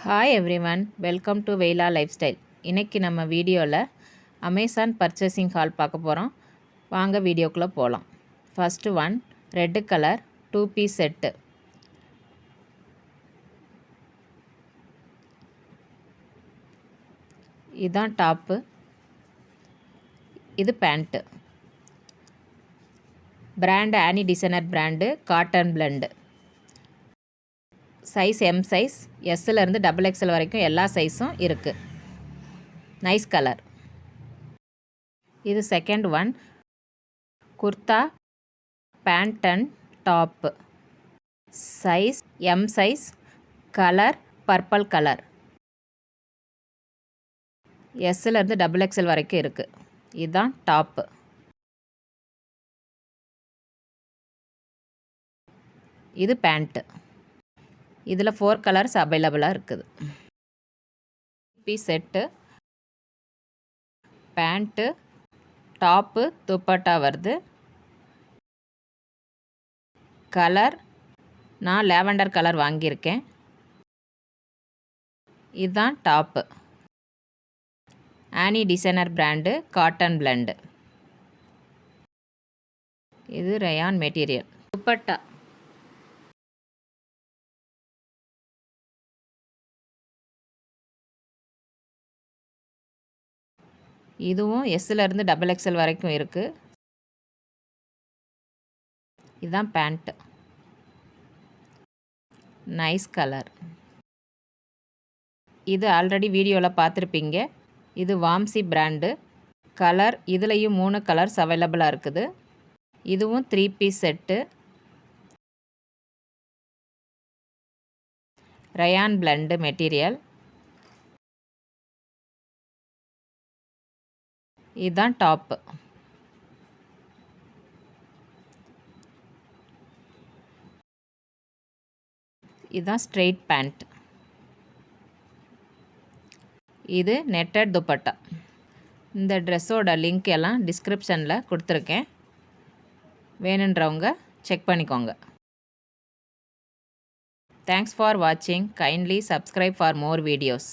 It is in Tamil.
ஹாய் எவ்ரிவன், வெல்கம் டு வெயிலா லைஃப் ஸ்டைல். இன்றைக்கி நம்ம வீடியோவில் அமேசான் பர்ச்சேசிங் ஹால் பார்க்க போகிறோம். வாங்க வீடியோக்குள்ளே போகலாம். First one, red colour 2 piece set. இதுதான் டாப்பு, இது pant. Brand Annie designer brand, cotton blend. Size M size, எஸ்லேருந்து XXL வரைக்கும் எல்லா சைஸும் இருக்குது. Nice colour. இது second one, kurta pant and top. Size M size, colour purple colour. எஸ்லேருந்து XXL வரைக்கும் இருக்குது. இதுதான் டாப்பு. இது பேண்ட்டு. இதில் 4 கலர்ஸ் அவைலபிளாக இருக்குது. Piece set, pant, top, dupatta வருது. கலர் நான் லேவண்டர் கலர் வாங்கியிருக்கேன். இதுதான் டாப்பு. ஆனி டிசைனர் பிராண்டு, காட்டன் பிளெண்டு. இது ரயான் மெட்டீரியல். துப்பட்டா இதுவும் எஸ்லேருந்து XXL வரைக்கும் இருக்குது. இதுதான் பேண்ட்டு. Nice colour. இது ஆல்ரெடி வீடியோவில் பார்த்துருப்பீங்க. இது வாம்சி பிராண்டு. கலர் இதுலேயும் 3 கலர்ஸ் அவைலபிளாக இருக்குது. இதுவும் 3 piece set. Rayon blend material. இதுதான் டாப்பு. இதுதான் ஸ்ட்ரெயிட் பேண்ட். இது நெட்டட் துப்பட்டா. இந்த ட்ரெஸ்ஸோட லிங்க் எல்லாம் டிஸ்கிரிப்ஷனில் கொடுத்துருக்கேன். வேணுன்றவங்க செக் பண்ணிக்கோங்க. தேங்க்ஸ் ஃபார் வாட்சிங். Kindly subscribe for more videos.